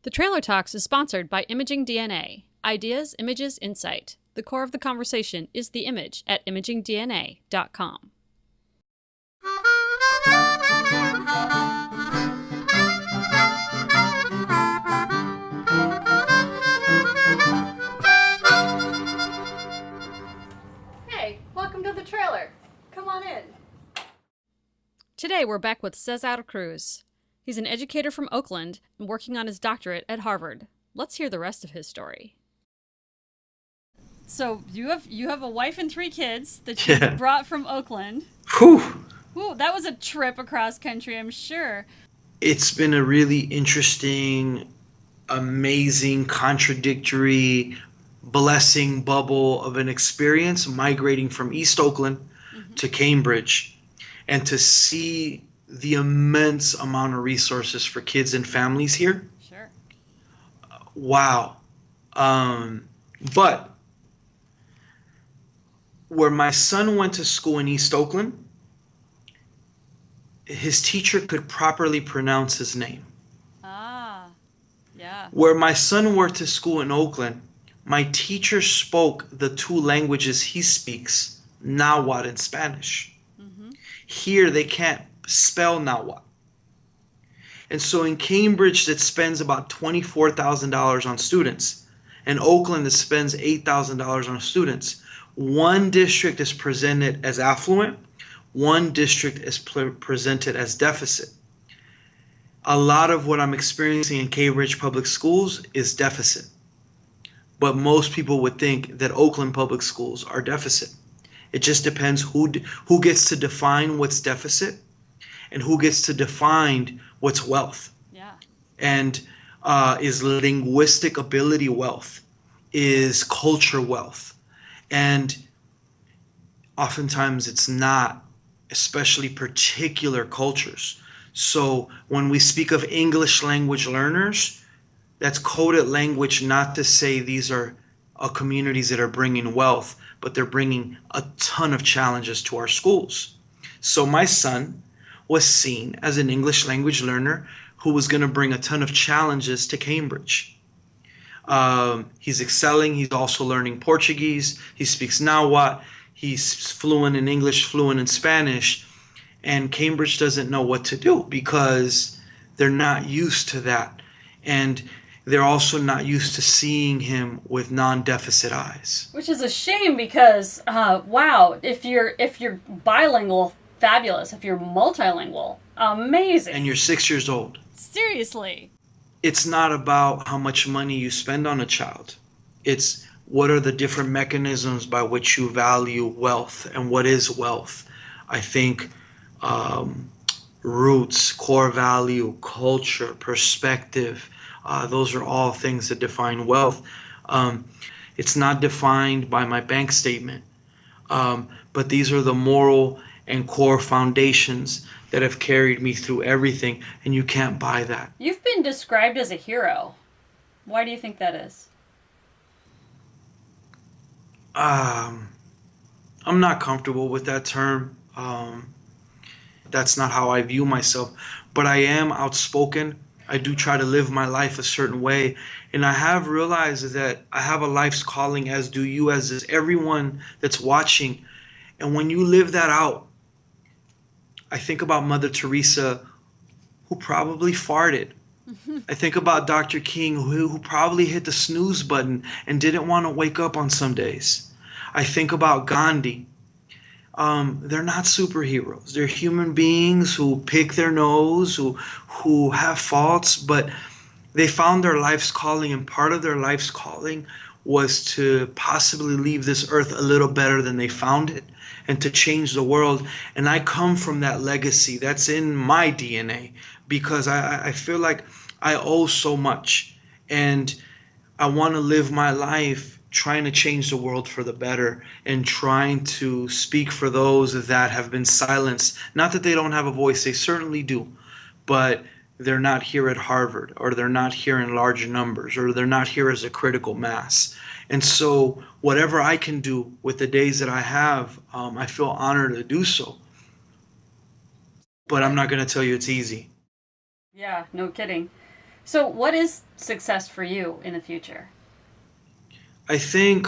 The Trailer Talks is sponsored by Imaging DNA. Ideas, images, insight. The core of the conversation is the image at imagingdna.com. Hey, welcome to the trailer. Come on in. Today we're back with Cesar Cruz. He's an educator from Oakland and working on his doctorate at Harvard. Let's hear the rest of his story. So you have a wife and 3 kids that you brought from Oakland. Whew. Ooh, that was a trip across country, I'm sure. It's been a really interesting, amazing, contradictory, blessing bubble of an experience migrating from East Oakland to Cambridge, and to see the immense amount of resources for kids and families here. Sure. Wow. But where my son went to school in East Oakland, his teacher could properly pronounce his name. Ah, yeah. Where my son went to school in Oakland, my teacher spoke the 2 languages he speaks, Nahuatl and Spanish. Here they can't spell Nahuatl. And so in Cambridge, that spends about $24,000 on students. In Oakland, it spends $8,000 on students. One district is presented as affluent. One district is presented as deficit. A lot of what I'm experiencing in Cambridge public schools is deficit. But most people would think that Oakland public schools are deficit. It just depends who gets to define what's deficit and who gets to define what's wealth. Yeah. And is linguistic ability wealth? Is culture wealth? And oftentimes it's not, especially particular cultures. So when we speak of English language learners, that's coded language not to say these are communities that are bringing wealth, but they're bringing a ton of challenges to our schools. So my son was seen as an English language learner who was going to bring a ton of challenges to Cambridge. He's excelling. He's also learning Portuguese. He speaks Nahuatl. He's fluent in English, fluent in Spanish. And Cambridge doesn't know what to do because they're not used to that. And they're also not used to seeing him with non-deficit eyes. Which is a shame because, wow, if you're bilingual, fabulous. If you're multilingual, amazing. And you're 6 years old. Seriously. It's not about how much money you spend on a child. It's what are the different mechanisms by which you value wealth and what is wealth. I think roots, core value, culture, perspective, those are all things that define wealth. It's not defined by my bank statement, but these are the moral and core foundations that have carried me through everything, and you can't buy that. You've been described as a hero. Why do you think that is? I'm not comfortable with that term. That's not how I view myself, but I am outspoken. I do try to live my life a certain way, and I have realized that I have a life's calling, as do you, as is everyone that's watching. And when you live that out, I think about Mother Teresa, who probably farted. I think about Dr. King, who probably hit the snooze button and didn't want to wake up on some days. I think about Gandhi. They're not superheroes. They're human beings who pick their nose, who have faults, but they found their life's calling, and part of their life's calling was to possibly leave this earth a little better than they found it and to change the world. And I come from that legacy. That's in my DNA because I feel like I owe so much, and I want to live my life trying to change the world for the better and trying to speak for those that have been silenced. Not that they don't have a voice, they certainly do, but they're not here at Harvard, or they're not here in large numbers, or they're not here as a critical mass. And so whatever I can do with the days that I have, I feel honored to do so. But I'm not going to tell you it's easy. Yeah, no kidding. So what is success for you in the future? I think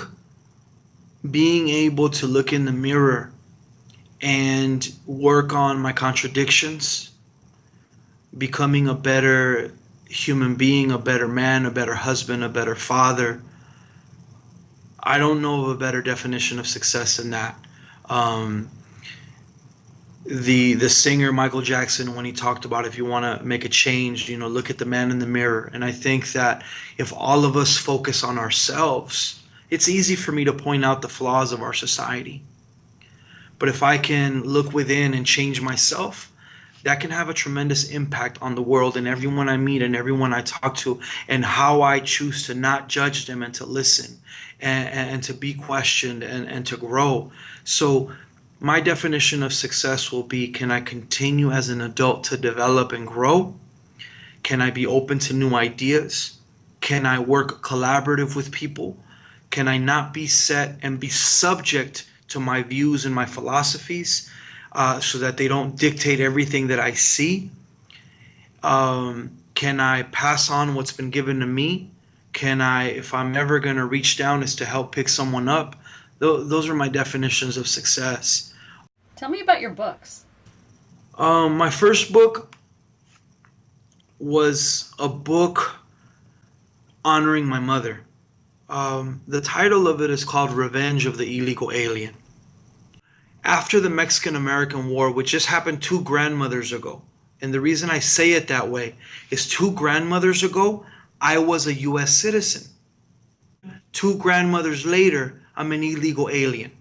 being able to look in the mirror and work on my contradictions, becoming a better human being, a better man, a better husband, a better father. I don't know of a better definition of success than that. Um, the singer Michael Jackson, when he talked about if you want to make a change, look at the man in the mirror. And I think that if all of us focus on ourselves, it's easy for me to point out the flaws of our society. But if I can look within and change myself, that can have a tremendous impact on the world and everyone I meet and everyone I talk to, and how I choose to not judge them and to listen and to be questioned and to grow. So my definition of success will be, can I continue as an adult to develop and grow? Can I be open to new ideas? Can I work collaborative with people? Can I not be set and be subject to my views and my philosophies so that they don't dictate everything that I see? Can I pass on what's been given to me? Can I, if I'm ever going to reach down, is to help pick someone up? Those are my definitions of success. Tell me about your books. My first book was a book honoring my mother. The title of it is called Revenge of the Illegal Alien. After the Mexican-American War, which just happened 2 grandmothers ago, and the reason I say it that way is 2 grandmothers ago, I was a U.S. citizen. 2 grandmothers later, I'm an illegal alien.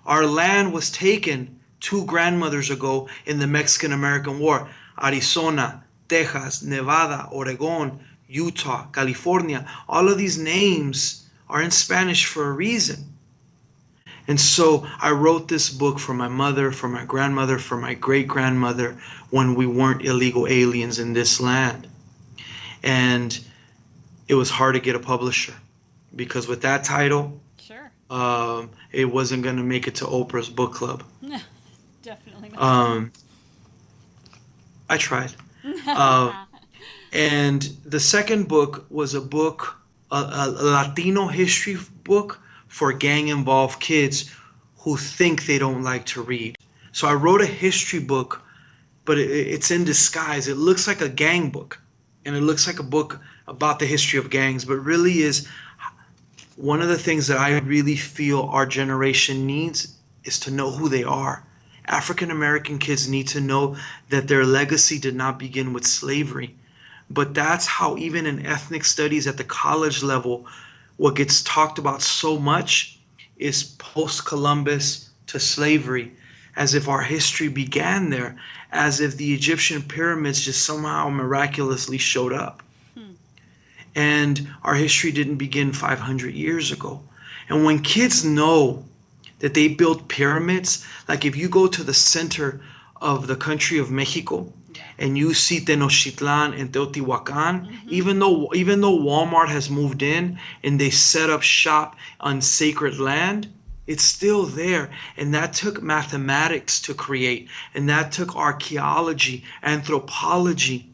Our land was taken 2 grandmothers ago in the Mexican-American War. Arizona, Texas, Nevada, Oregon, Utah, California, all of these names are in Spanish for a reason. And so I wrote this book for my mother, for my grandmother, for my great-grandmother, when we weren't illegal aliens in this land. And it was hard to get a publisher, because with that title, it wasn't going to make it to Oprah's book club. Definitely not. I tried. And the second book was a Latino history book for gang-involved kids who think they don't like to read. So I wrote a history book, but it's in disguise. It looks like a gang book, and it looks like a book about the history of gangs, but really is one of the things that I really feel our generation needs is to know who they are. African American kids need to know that their legacy did not begin with slavery. But that's how, even in ethnic studies at the college level, what gets talked about so much is post-Columbus to slavery, as if our history began there, as if the Egyptian pyramids just somehow miraculously showed up. And our history didn't begin 500 years ago. And when kids know that they built pyramids, like if you go to the center of the country of Mexico and you see Tenochtitlan and Teotihuacan, even though Walmart has moved in and they set up shop on sacred land, it's still there. And that took mathematics to create, and that took archaeology, anthropology,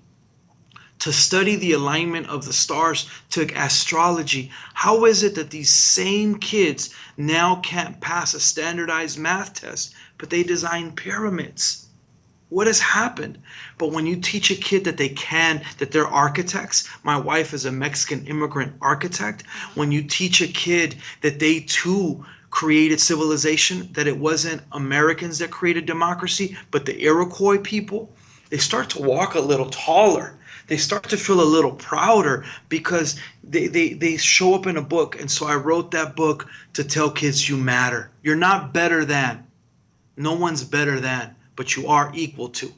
to study the alignment of the stars, took astrology. How is it that these same kids now can't pass a standardized math test, but they design pyramids? What has happened? But when you teach a kid that they can, that they're architects, my wife is a Mexican immigrant architect. When you teach a kid that they too created civilization, that it wasn't Americans that created democracy, but the Iroquois people, they start to walk a little taller. They start to feel a little prouder because they show up in a book. And so I wrote that book to tell kids you matter. You're not better than. No one's better than, but you are equal to.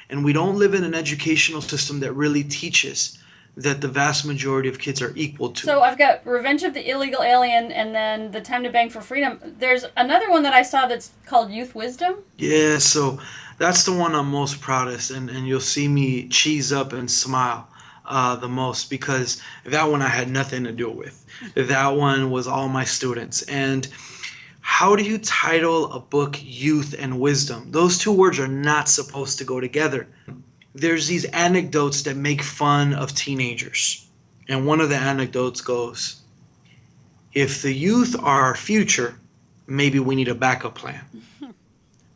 And we don't live in an educational system that really teaches that the vast majority of kids are equal to. So I've got Revenge of the Illegal Alien and then The Time to Bang for Freedom. There's another one that I saw that's called Youth Wisdom. Yeah, so that's the one I'm most proudest, and you'll see me cheese up and smile the most, because that one I had nothing to do with. That one was all my students. And how do you title a book Youth and Wisdom? Those two words are not supposed to go together. there's these anecdotes that make fun of teenagers. And one of the anecdotes goes, if the youth are our future, maybe we need a backup plan.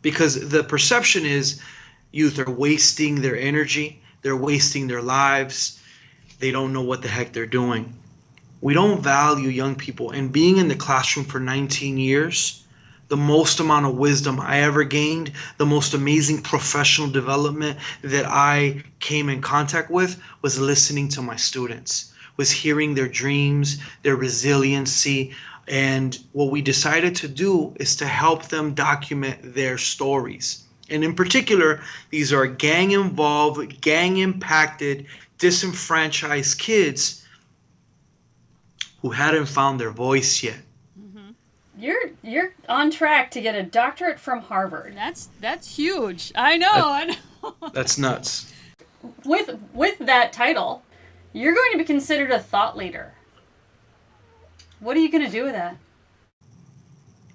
Because the perception is youth are wasting their energy, they're wasting their lives, they don't know what the heck they're doing. We don't value young people. And being in the classroom for 19 years, the most amount of wisdom I ever gained, the most amazing professional development that I came in contact with was listening to my students, was hearing their dreams, their resiliency. And what we decided to do is to help them document their stories. And in particular, these are gang-involved, gang-impacted, disenfranchised kids who hadn't found their voice yet. You're on track to get a doctorate from Harvard. That's huge. I know. That's nuts. With that title, you're going to be considered a thought leader. What are you going to do with that?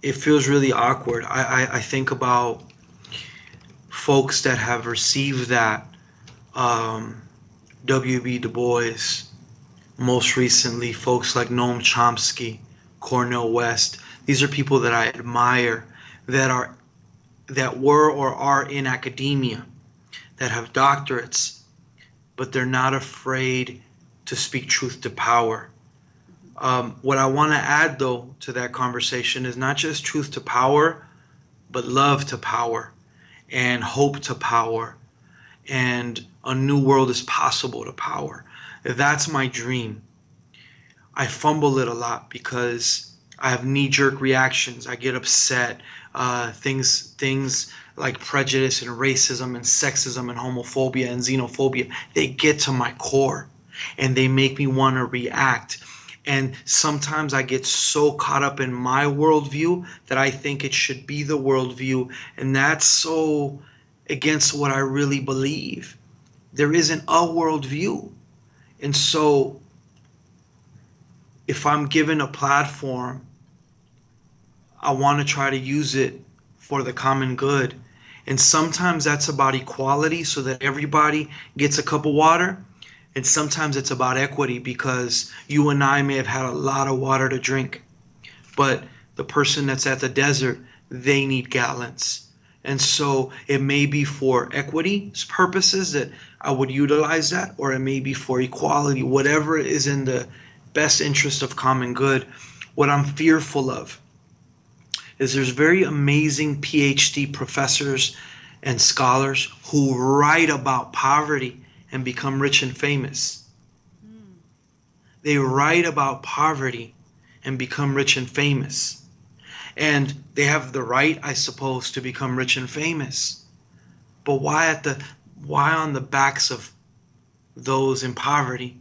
It feels really awkward. I think about folks that have received that. W.B. Du Bois, most recently folks like Noam Chomsky, Cornel West. These are people that I admire, that were or are in academia, that have doctorates, but they're not afraid to speak truth to power. What I want to add, though, to that conversation is not just truth to power, but love to power and hope to power and a new world is possible to power. That's my dream. I fumble it a lot because I have knee-jerk reactions. I get upset. Things like prejudice and racism and sexism and homophobia and xenophobia, they get to my core and they make me want to react. And sometimes I get so caught up in my worldview that I think it should be the worldview. And that's so against what I really believe. There isn't a worldview. And so if I'm given a platform, I want to try to use it for the common good. And sometimes that's about equality so that everybody gets a cup of water. And sometimes it's about equity because you and I may have had a lot of water to drink, but the person that's at the desert, they need gallons. And so it may be for equity's purposes that I would utilize that, or it may be for equality, whatever is in the best interest of common good. What I'm fearful of is there's very amazing PhD professors and scholars who write about poverty and become rich and famous. They write about poverty and become rich and famous. And they have the right, I suppose, to become rich and famous. But why on the backs of those in poverty?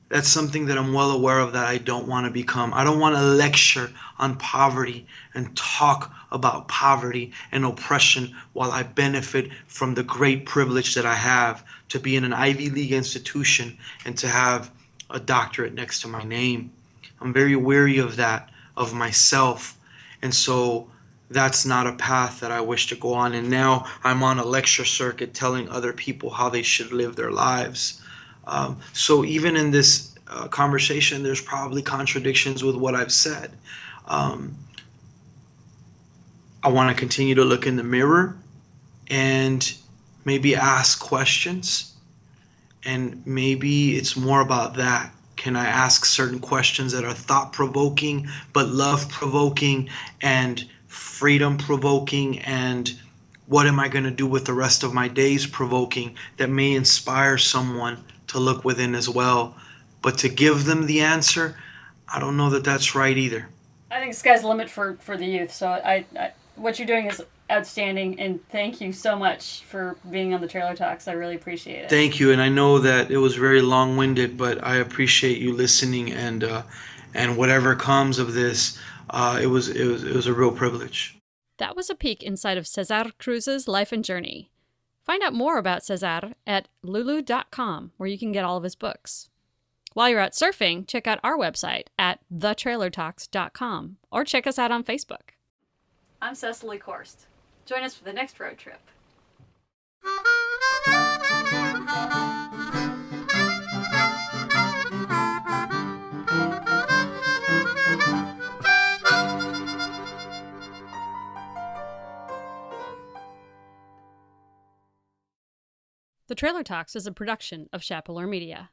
That's something that I'm well aware of that I don't want to become. I don't want to lecture on poverty and talk about poverty and oppression while I benefit from the great privilege that I have to be in an Ivy League institution and to have a doctorate next to my name. I'm very wary of that, of myself. And so that's not a path that I wish to go on. And now I'm on a lecture circuit telling other people how they should live their lives. So even in this conversation, there's probably contradictions with what I've said. I want to continue to look in the mirror and maybe ask questions. And maybe it's more about that. Can I ask certain questions that are thought-provoking, but love-provoking and freedom-provoking, and what am I going to do with the rest of my days provoking that may inspire someone to look within as well. But to give them the answer, I don't know that that's right either. I think the sky's the limit for the youth. So I what you're doing is outstanding, and thank you so much for being on the Trailer Talks. I really appreciate it. Thank you, and I know that it was very long-winded, but I appreciate you listening, and whatever comes of this, it was a real privilege. That was a peek inside of Cesar Cruz's life and journey. Find out more about Cesar at lulu.com, where you can get all of his books. While you're out surfing, check out our website at thetrailertalks.com, or check us out on Facebook. I'm Cecily Korst. Join us for the next road trip. The Trailer Talks is a production of Chapeler Media.